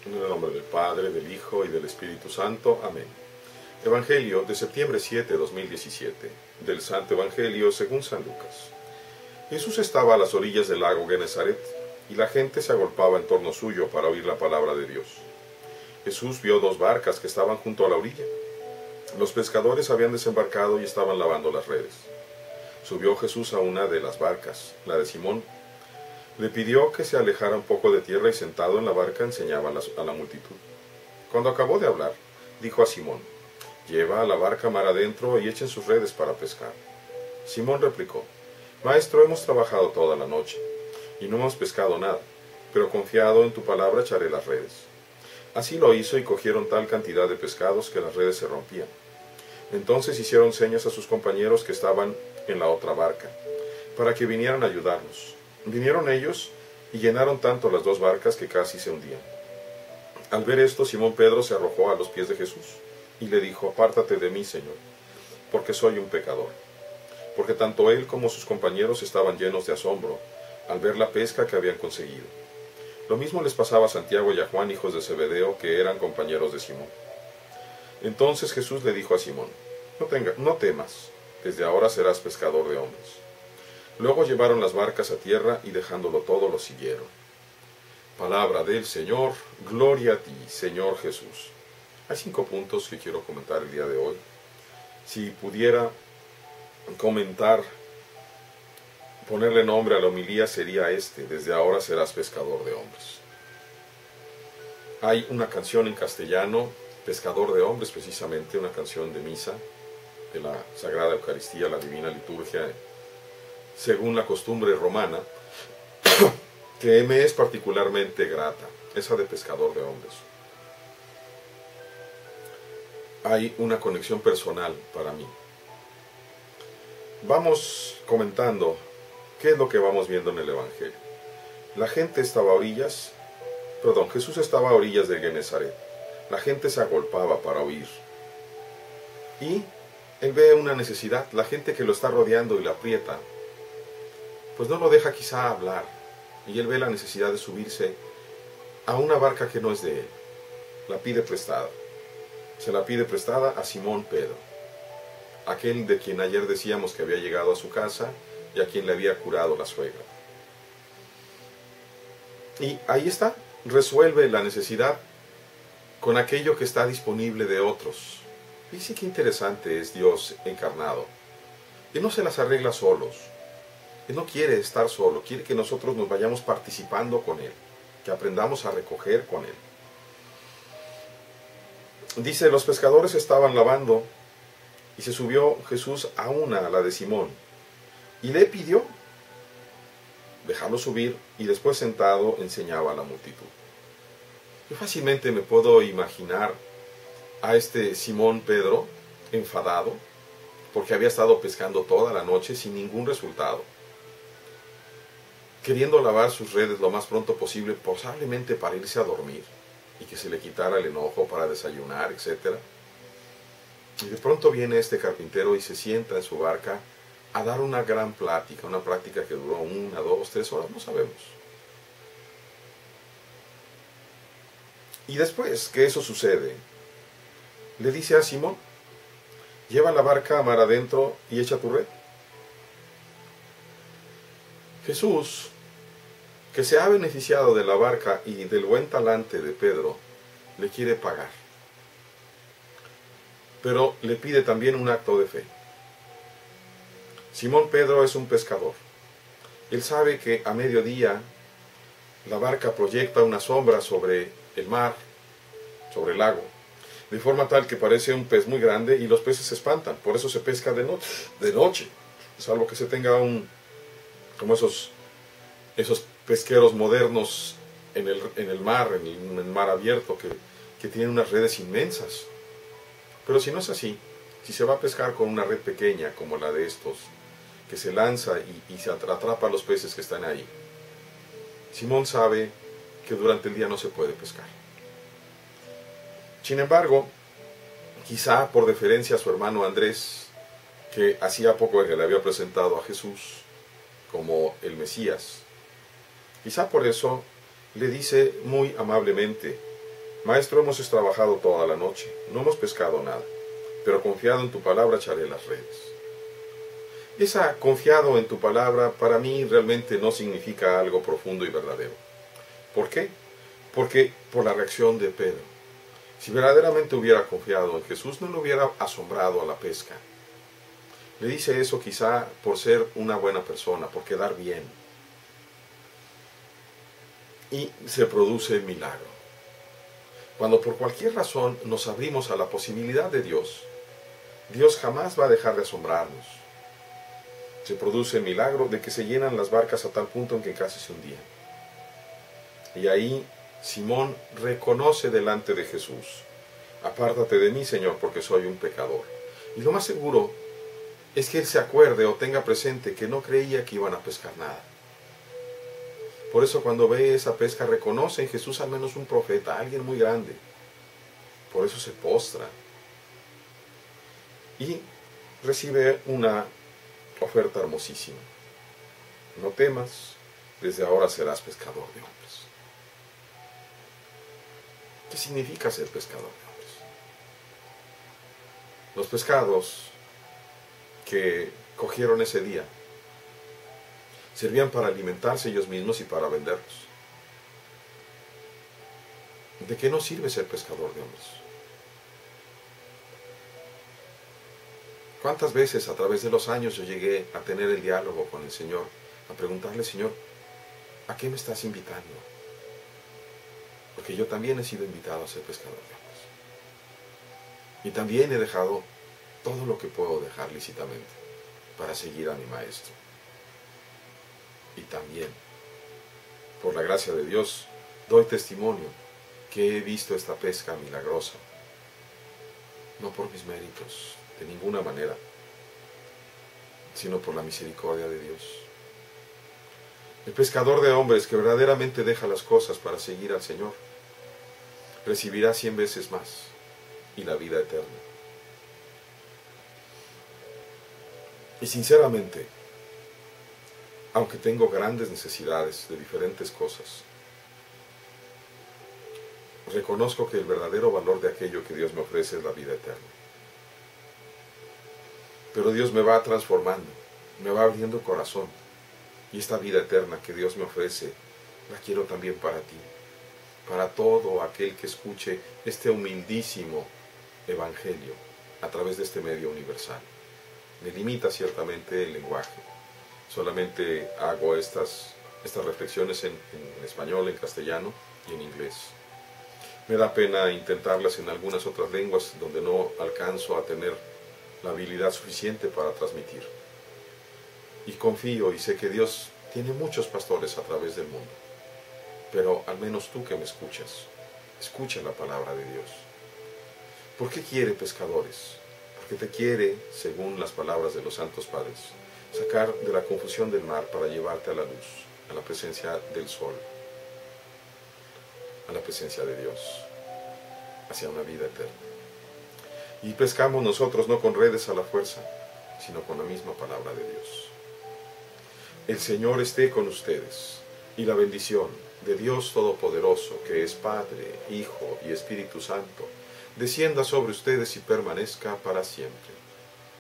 En el nombre del Padre, del Hijo y del Espíritu Santo. Amén. Evangelio de septiembre 7, 2017. Del Santo Evangelio según San Lucas. Jesús estaba a las orillas del lago Genesaret, y la gente se agolpaba en torno suyo para oír la palabra de Dios. Jesús vio dos barcas que estaban junto a la orilla. Los pescadores habían desembarcado y estaban lavando las redes. Subió Jesús a una de las barcas, la de Simón. Le pidió que se alejara un poco de tierra y sentado en la barca enseñaba a la multitud. Cuando acabó de hablar, dijo a Simón: «Lleva a la barca mar adentro y echen sus redes para pescar». Simón replicó: «Maestro, hemos trabajado toda la noche y no hemos pescado nada, pero confiado en tu palabra echaré las redes». Así lo hizo y cogieron tal cantidad de pescados que las redes se rompían. Entonces hicieron señas a sus compañeros que estaban en la otra barca, para que vinieran a ayudarlos. Vinieron ellos y llenaron tanto las dos barcas que casi se hundían. Al ver esto, Simón Pedro se arrojó a los pies de Jesús y le dijo: «Apártate de mí, Señor, porque soy un pecador». Porque tanto él como sus compañeros estaban llenos de asombro al ver la pesca que habían conseguido. Lo mismo les pasaba a Santiago y a Juan, hijos de Zebedeo, que eran compañeros de Simón. Entonces Jesús le dijo a Simón: «No temas, desde ahora serás pescador de hombres». Luego llevaron las barcas a tierra y dejándolo todo lo siguieron. Palabra del Señor. Gloria a ti, Señor Jesús. Hay 5 puntos que quiero comentar el día de hoy. Si pudiera comentar, ponerle nombre a la homilía, sería desde ahora serás pescador de hombres. Hay una canción en castellano, Pescador de Hombres, precisamente una canción de misa, de la Sagrada Eucaristía, la Divina Liturgia, según la costumbre romana, que me es particularmente grata, esa de Pescador de Hombres. Hay una conexión personal para mí. Vamos comentando qué es lo que vamos viendo en el Evangelio. Jesús estaba a orillas de Genesaret. La gente se agolpaba para oír. Y él ve una necesidad. La gente que lo está rodeando y lo aprieta, pues no lo deja quizá hablar. Y él ve la necesidad de subirse a una barca que no es de él. La pide prestada. Se la pide prestada a Simón Pedro, aquel de quien ayer decíamos que había llegado a su casa y a quien le había curado la suegra. Y ahí está, resuelve la necesidad con aquello que está disponible de otros. Y sí, que interesante es Dios encarnado. Él no se las arregla solos. Él no quiere estar solo, quiere que nosotros nos vayamos participando con Él, que aprendamos a recoger con Él. Dice: los pescadores estaban lavando y se subió Jesús a la de Simón, y le pidió dejarlo subir, y después sentado enseñaba a la multitud. Yo fácilmente me puedo imaginar a Simón Pedro enfadado porque había estado pescando toda la noche sin ningún resultado, queriendo lavar sus redes lo más pronto posible, posiblemente para irse a dormir y que se le quitara el enojo, para desayunar, etc. Y de pronto viene este carpintero y se sienta en su barca a dar una gran plática, una plática que duró 1, 2, 3 horas, no sabemos. Y después que eso sucede, le dice a Simón: «Lleva la barca a mar adentro y echa tu red». Jesús, que se ha beneficiado de la barca y del buen talante de Pedro, le quiere pagar. Pero le pide también un acto de fe. Simón Pedro es un pescador. Él sabe que a mediodía la barca proyecta una sombra sobre el mar, sobre el lago, de forma tal que parece un pez muy grande y los peces se espantan. Por eso se pesca de noche, salvo que se tenga como esos pesqueros modernos en el mar abierto, que tienen unas redes inmensas. Pero si no es así, si se va a pescar con una red pequeña como la de estos, que se lanza y se atrapa a los peces que están ahí, Simón sabe que durante el día no se puede pescar. Sin embargo, quizá por deferencia a su hermano Andrés, que hacía poco que le había presentado a Jesús como el Mesías, quizá por eso le dice muy amablemente: Maestro, hemos trabajado toda la noche, no hemos pescado nada, pero confiado en tu palabra echaré las redes. Esa confiado en tu palabra para mí realmente no significa algo profundo y verdadero. ¿Por qué? Porque por la reacción de Pedro. Si verdaderamente hubiera confiado en Jesús, no le hubiera asombrado a la pesca. Le dice eso quizá por ser una buena persona, por quedar bien. Y se produce el milagro. Cuando por cualquier razón nos abrimos a la posibilidad de Dios, Dios jamás va a dejar de asombrarnos. Se produce el milagro de que se llenan las barcas a tal punto en que casi se hundían. Y ahí Simón reconoce delante de Jesús: apártate de mí, Señor, porque soy un pecador. Y lo más seguro es que él se acuerde o tenga presente que no creía que iban a pescar nada. Por eso cuando ve esa pesca reconoce en Jesús al menos un profeta, alguien muy grande. Por eso se postra y recibe una oferta hermosísima: no temas, desde ahora serás pescador de hombres. ¿Qué significa ser pescador de hombres? Los pescados que cogieron ese día servían para alimentarse ellos mismos y para venderlos. ¿De qué nos sirve ser pescador de hombres? ¿Cuántas veces a través de los años yo llegué a tener el diálogo con el Señor, a preguntarle: Señor, ¿a qué me estás invitando? Porque yo también he sido invitado a ser pescador de hombres. Y también he dejado todo lo que puedo dejar lícitamente para seguir a mi Maestro. Y también, por la gracia de Dios, doy testimonio que he visto esta pesca milagrosa, no por mis méritos, de ninguna manera, sino por la misericordia de Dios. El pescador de hombres que verdaderamente deja las cosas para seguir al Señor, recibirá 100 veces más y la vida eterna. Y sinceramente, aunque tengo grandes necesidades de diferentes cosas, reconozco que el verdadero valor de aquello que Dios me ofrece es la vida eterna. Pero Dios me va transformando, me va abriendo el corazón, y esta vida eterna que Dios me ofrece, la quiero también para ti, para todo aquel que escuche este humildísimo evangelio a través de este medio universal. Me limita ciertamente el lenguaje. Solamente hago estas reflexiones en español, en castellano y en inglés. Me da pena intentarlas en algunas otras lenguas donde no alcanzo a tener la habilidad suficiente para transmitir. Y confío y sé que Dios tiene muchos pastores a través del mundo. Pero al menos tú que me escuchas, escucha la palabra de Dios. ¿Por qué quiere pescadores? Porque te quiere, según las palabras de los santos padres, sacar de la confusión del mar para llevarte a la luz, a la presencia del sol, a la presencia de Dios, hacia una vida eterna. Y pescamos nosotros no con redes a la fuerza, sino con la misma palabra de Dios. El Señor esté con ustedes, y la bendición de Dios Todopoderoso, que es Padre, Hijo y Espíritu Santo, descienda sobre ustedes y permanezca para siempre.